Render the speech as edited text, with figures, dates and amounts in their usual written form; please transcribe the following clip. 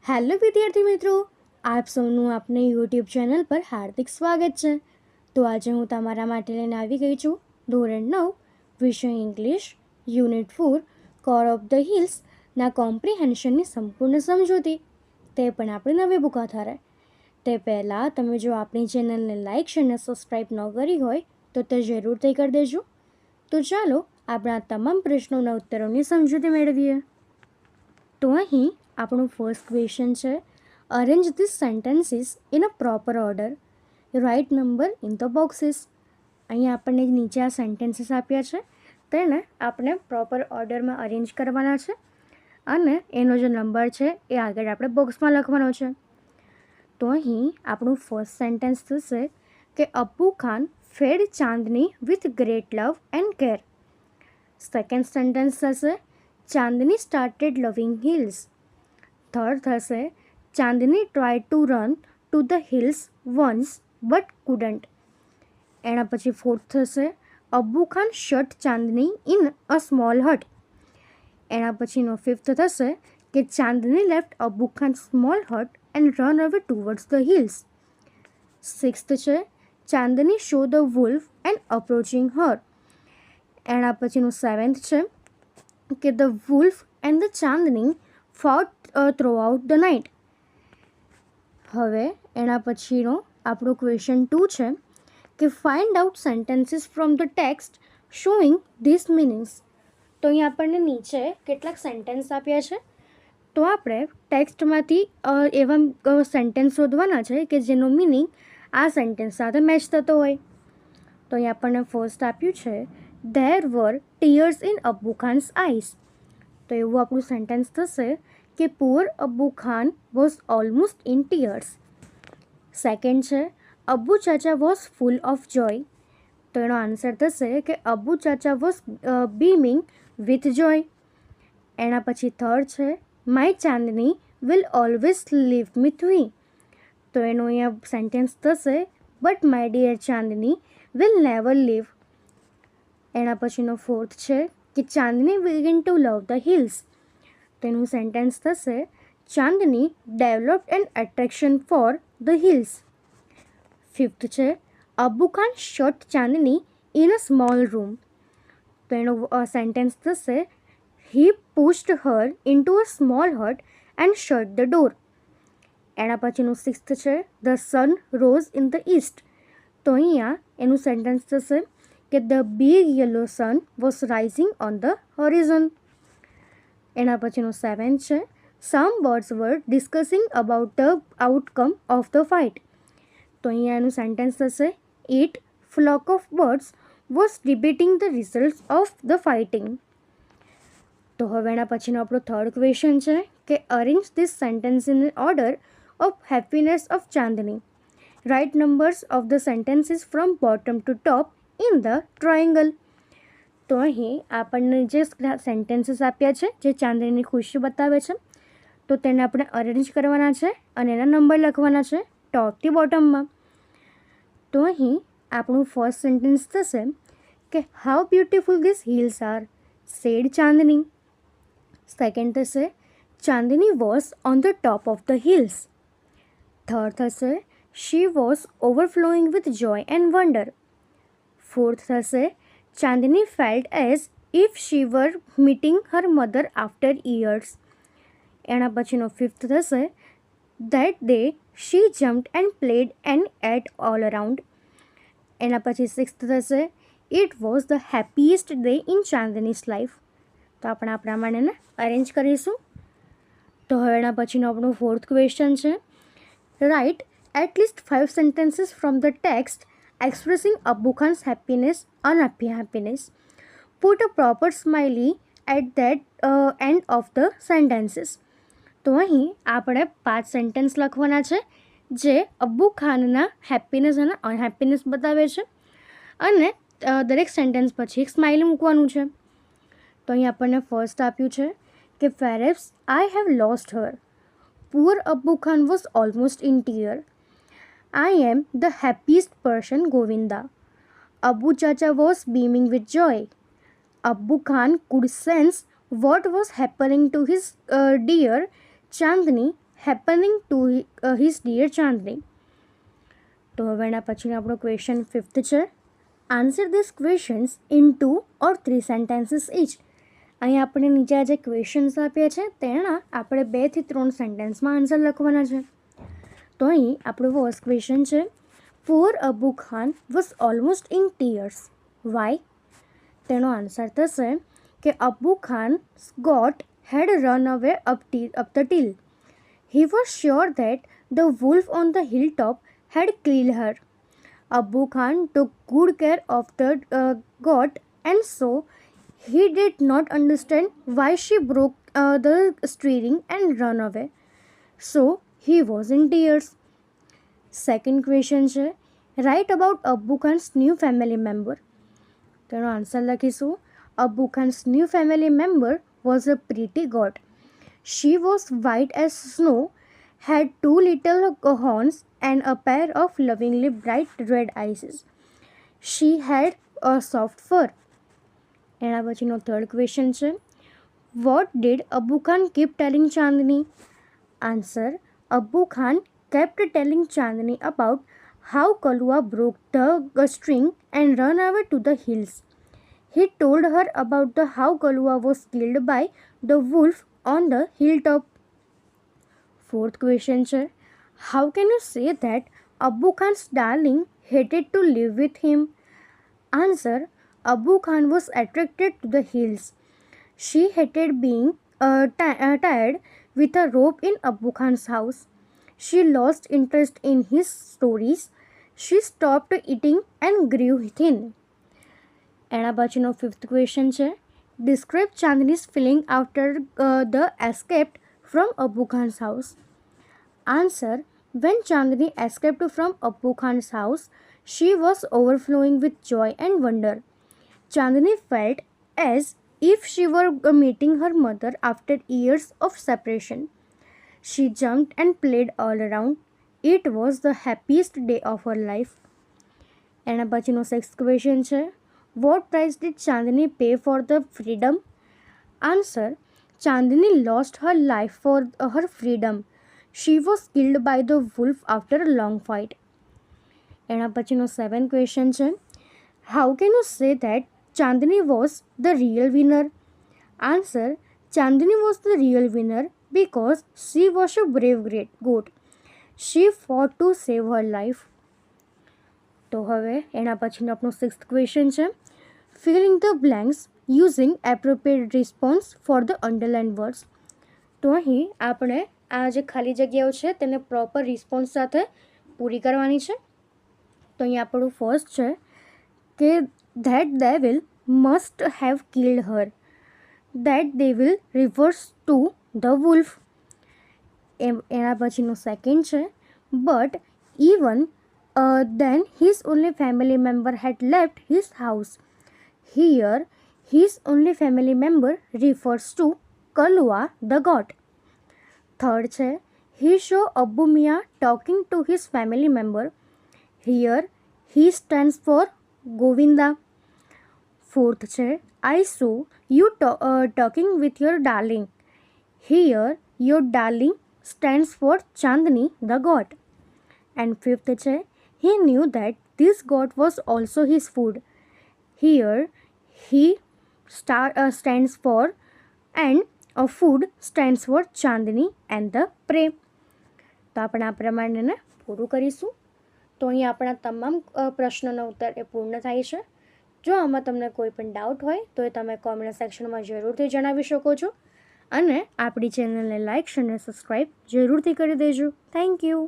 Hello વિદ્યાર્થી મિત્રો, આપ સૌનું આપને યુટ્યુબ ચેનલ પર હાર્દિક સ્વાગત છે. તો આજે હું તમારા માટે લઈને આવી ગઈ છું ધોરણ 9 વિષય English unit 4 core of the હિલ્સના કોમ્પ્રિહેન્શનની સંપૂર્ણ સમજૂતી, તે પણ આપણી નવી બુક આધારે. તે પહેલાં તમે જો આપણી ચેનલને લાઇક અને સબસ્ક્રાઈબ ન કરી હોય તો તે જરૂરથી કરી દેજો. તો ચાલો આપણા તમામ પ્રશ્નોના ઉત્તરોની સમજૂતી મેળવીએ. તો અહીં આપણું ફર્સ્ટ ક્વેશ્ચન છે, arrange this sentences in a proper order, write number in the boxes. અહીં આપણને નીચે આ સેન્ટેન્સીસ આપ્યા છે તેને આપણે પ્રોપર ઓર્ડરમાં અરેન્જ કરવાના છે અને એનો જે નંબર છે એ આગળ આપણે બોક્સમાં લખવાનો છે. તો અહીં આપણું ફર્સ્ટ સેન્ટેન્સ થશે કે Abbu Khan fed Chandni with great love and care. Second sentence થશે Chandni started loving hills. Third થશે Chandni try to run to the hills once but couldn't. એના પછી ફોર્થ થશે Abbu Khan shut Chandni in a small hut. એના પછીનો ફિફ્થ થશે કે Chandni left Abbu Khan small hut and run away towards the hills. Sixth છે Chandni show the wolf and approaching હર. એના પછીનું સેવન્થ છે કે the wolf and the Chandni fought throughout the night. હવે એના પછીનો આપણો ક્વેશ્ચન 2 છે કે find out sentences from the text showing this meanings. તો અહીં આપણને નીચે કેટલાક સેન્ટેન્સ આપ્યા છે, તો આપણે ટેક્સ્ટમાંથી એવા સેન્ટેન્સ શોધવાના છે કે જેનો મિનિંગ આ સેન્ટેન્સ સાથે મેચ થતો હોય. તો અહીં આપણને ફર્સ્ટ આપ્યું છે there were tears in Abbu Khan's eyes. તો એવું આપણું સેન્ટેન્સ થશે કે poor Abbu Khan was almost in tears. Second છે અબ્બુ ચાચા વોઝ ફૂલ ઓફ જોય. તો એનો આન્સર થશે કે અબ્બુ ચાચા વોઝ બીમિંગ વિથ જોય. એના પછી થર્ડ છે my Chandni will always live with me. તો એનો અહીંયા સેન્ટેન્સ થશે but my dear Chandni will never leave. એના પછીનો ફોર્થ છે કે Chandni begin to love the hills. તો એનું સેન્ટેન્સ થશે Chandni developed an attraction for the hills. Fifth છે Abbu Khan shut Chandni in a small room. તો એનો સેન્ટેન્સ થશે he pushed her into a small hut and shut the door. એના પછીનું sixth છે the sun rose in the east. તો અહીંયા એનું સેન્ટેન્સ થશે કે the big yellow sun was rising on the horizon. એના પછીનું સેવન્થ છે some birds were discussing about the outcome of the fight. તો અહીંયા એનું સેન્ટેન્સ થશે it flock of birds was debating the result of the fighting. તો હવે એના પછીનો આપણો થર્ડ ક્વેશ્ચન છે કે arrange this sentence in order of happiness of Chandni. Write numbers of the sentences from bottom to top in the triangle. તો અહીં આપણને જે સેન્ટેન્સીસ આપ્યા છે જે ચાંદનીની ખુશી બતાવે છે, તો તેને આપણે અરેન્જ કરવાના છે અને એના નંબર લખવાના છે ટોપથી બોટમમાં. તો અહીં આપણું ફર્સ્ટ સેન્ટેન્સ થશે કે how beautiful this hills are said Chandni. Second થશે Chandni was on the top of the hills. Third થશે she was overflowing with joy and wonder. Fourth થશે Chandni felt as if she were meeting her mother after years. એના પછીનો fifth થશે that day she jumped and played and ate all around. એના પછી sixth થશે it was the happiest day in Chandni's life. તો આપણે આ પ્રમાણે અરેન્જ કરીશું. તો હવે એના પછીનો આપણો ફોર્થ ક્વેશ્ચન છે write at least 5 sentences from the text expressing Abbu Khan's happiness, unhappy happiness. Put a proper smiley at that end of the sentences. તો અહીં આપણે 5 સેન્ટેન્સ લખવાના છે જે અબ્બુ ખાનના હેપીનેસ અને અનહેપીનેસ બતાવે છે અને દરેક સેન્ટેન્સ પછી એક સ્માઇલી મૂકવાનું છે. તો અહીં આપણને ફર્સ્ટ આપ્યું છે કે perhaps I have lost her. Poor Abbu Khan was almost in tear. I am the happiest person, Govinda. Abbu Chacha was beaming with joy. Abbu Khan could sense what was happening to his dear Chandni happening to his dear Chandni. તો હવે એના પછીનો આપણો question 5th છે. Answer this questions in 2 or 3 sentences each. અહીં આપણે નીચે જે ક્વેશ્ચન્સ આપ્યા છે તેના આપણે 2 થી 3 સેન્ટેન્સમાં આન્સર લખવાના છે. તો અહીં આપણો ફર્સ્ટ ક્વેશ્ચન છે, poor Abu Khan was almost in tears. Why? તેનો આન્સર થશે કે Abu Khan got had run away up the hill. He was sure that the wolf on the hilltop had killed her. Abu Khan took good care of the goat, and so he did not understand why she broke the steering and ran away. So he was in tears. Second question છે, write about Abu Khan's new family member. તેનો answer લખીશું, Abu Khan's new family member was a pretty goat. She was white as snow, had 2 little horns and a pair of lovingly bright red eyes. She had a soft fur. એના પછીનો third question છે, what did Abu Khan keep telling Chandni? Answer, Abu Khan kept telling Chandni about how Kalua broke the string and ran away to the hills. He told her about how Kalua was killed by the wolf on the hilltop. Fourth question છે, how can you say that Abu Khan's darling hated to live with him? Answer, Abu Khan was attracted to the hills. She hated being tied with a rope in Abu Khan's house. She lost interest in his stories. She stopped eating and grew thin. એના પછીનો fifth question છે, describe Chandni's feeling after the escaped from Abu Khan's house. Answer, when Chandni escaped from Abu Khan's house, she was overflowing with joy and wonder. Chandni felt as if she were meeting her mother after years of separation. She jumped and played all around. It was the happiest day of her life. એના પછીનો sixth question છે, what price did Chandni pay for the freedom? Answer, Chandni lost her life for her freedom. She was killed by the wolf after a long fight. એના પછીનો seventh question છે, how can you say that Chandni was the real winner? Answer, Chandni was the real winner because she was a brave goat. She fought to save her life. તો હવે એના પછીનો આપણો sixth question છે, fill in the blanks using appropriate response for the underlined words. તો અહીં આપણે આ જે ખાલી જગ્યાઓ છે તેને પ્રોપર રિસ્પોન્સ સાથે પૂરી કરવાની છે. તો અહીં આપણું ફર્સ્ટ છે કે that devil must have killed her. That devil refers to the wolf. એના પછીનો સેકન્ડ છે, but even then his only family member had left his house. Here his only family member refers to Kalua the goat. Third છે, he saw Abu Mia talking to his family member. Here he stands for Govinda. Fourth છે, I saw you talking with your darling. Here your darling stands for Chandni the goat. And fifth છે, he knew that this goat was also his food. Here he stands for and food stands for Chandni and the prey. તો આપણે આ પ્રમાણે પૂરું કરીશું. તો અહીં આપણા તમામ પ્રશ્નોના ઉત્તર એ પૂર્ણ થાય છે. જો આમાં તમને કોઈ પણ ડાઉટ હોય તો એ તમે કોમેન્ટ સેક્શનમાં જરૂરથી જણાવી શકો છો અને આપણી ચેનલને લાઇક અને સબસ્ક્રાઈબ જરૂરથી કરી દેજો. Thank you.